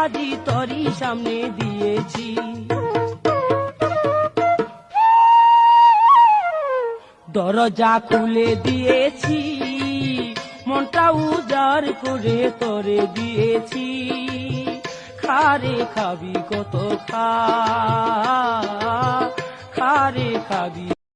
আজি তরি সামনে দিয়েছি। দরজা খুলে দিয়েছি, মনটা উজাড় করে তরে দিয়েছি। খারে খাবি কত খা, খারে খাবি।